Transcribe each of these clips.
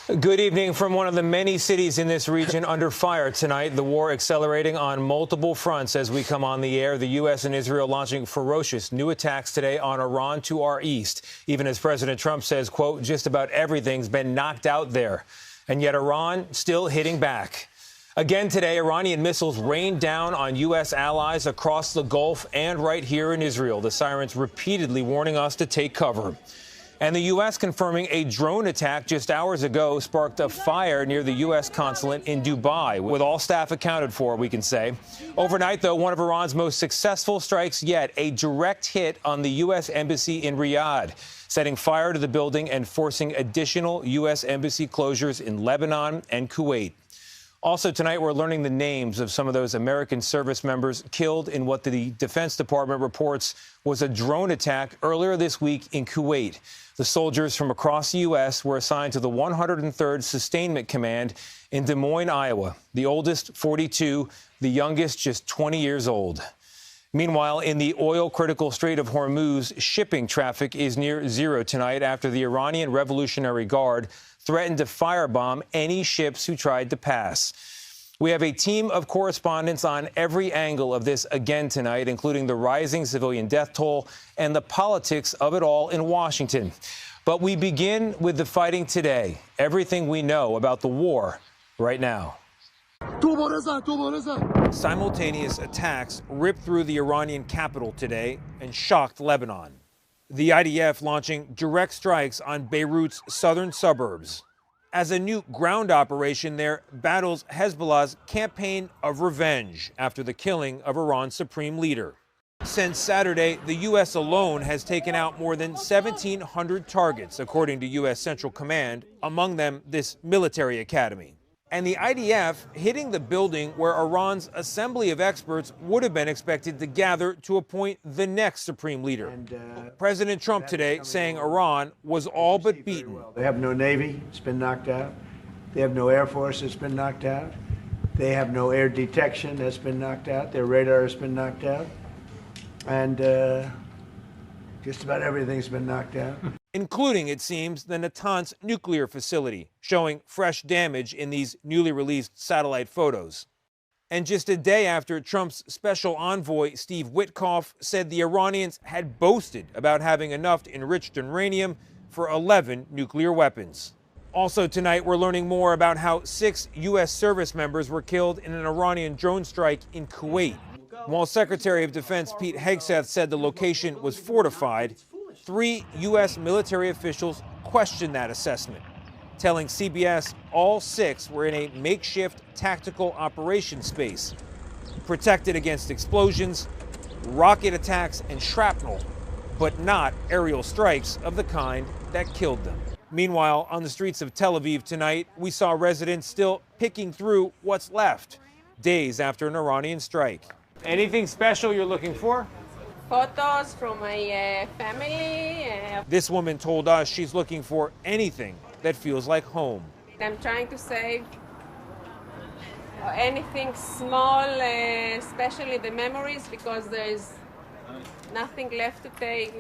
Good evening from one of the many cities in this region under fire tonight. The war accelerating on multiple fronts as we come on the air. The U.S. and Israel launching ferocious new attacks today on Iran to our east, even as President Trump says, quote, just about everything's been knocked out there. And yet Iran still hitting back. Again today, Iranian missiles rained down on U.S. allies across the Gulf and right here in Israel. The sirens repeatedly warning us to take cover. And the U.S. confirming a drone attack just hours ago sparked a fire near the U.S. consulate in Dubai, with all staff accounted for, we can say. Overnight, though, one of Iran's most successful strikes yet, a direct hit on the U.S. embassy in Riyadh, setting fire to the building and forcing additional U.S. embassy closures in Lebanon and Kuwait. Also tonight, we're learning the names of some of those American service members killed in what the Defense Department reports was a drone attack earlier this week in Kuwait. The soldiers from across the U.S. were assigned to the 103rd Sustainment Command in Des Moines, Iowa. The oldest, 42, the youngest, just 20 years old. Meanwhile, in the oil-critical Strait of Hormuz, shipping traffic is near zero tonight after the Iranian Revolutionary Guard threatened to firebomb any ships who tried to pass. We have a team of correspondents on every angle of this again tonight, including the rising civilian death toll and the politics of it all in Washington. But we begin with the fighting today, everything we know about the war right now. Simultaneous attacks ripped through the Iranian capital today and shocked Lebanon. The IDF launching direct strikes on Beirut's southern suburbs. As a new ground operation there battles Hezbollah's campaign of revenge after the killing of Iran's supreme leader. Since Saturday, the U.S. alone has taken out more than 1,700 targets, according to U.S. Central Command, among them this military academy. And the IDF hitting the building where Iran's assembly of experts would have been expected to gather to appoint the next supreme leader. President Trump today saying Iran was all but beaten. They have no Navy, it's been knocked out. They have no Air Force, it's been knocked out. They have no air detection, that's been knocked out. Their radar has been knocked out. And just about everything's been knocked out. Including, it seems, the Natanz nuclear facility, showing fresh damage in these newly released satellite photos. And just a day after Trump's special envoy, Steve Witkoff, said the Iranians had boasted about having enough enriched uranium for 11 nuclear weapons. Also tonight, we're learning more about how 6 U.S. service members were killed in an Iranian drone strike in Kuwait. While Secretary of Defense Pete Hegseth said the location was fortified, 3 U.S. military officials questioned that assessment, telling CBS all 6 were in a makeshift tactical operations space, protected against explosions, rocket attacks, and shrapnel, but not aerial strikes of the kind that killed them. Meanwhile, on the streets of Tel Aviv tonight, we saw residents still picking through what's left, days after an Iranian strike. Anything special you're looking for? Photos from my family. This woman told us she's looking for anything that feels like home. I'm trying to save anything small, especially the memories, because there is nothing left to take.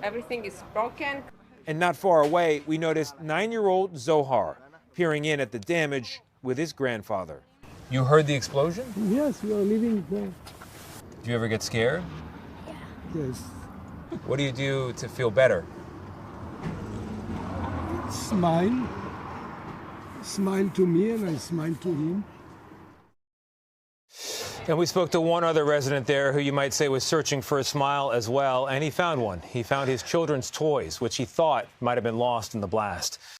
Everything is broken. And not far away, we noticed 9-year-old Zohar peering in at the damage with his grandfather. You heard the explosion? Yes, we are living there. Do you ever get scared? Yes. What do you do to feel better? Smile. Smile to me and I smile to him. And we spoke to one other resident there who you might say was searching for a smile as well, and he found one. He found his children's toys, which he thought might have been lost in the blast.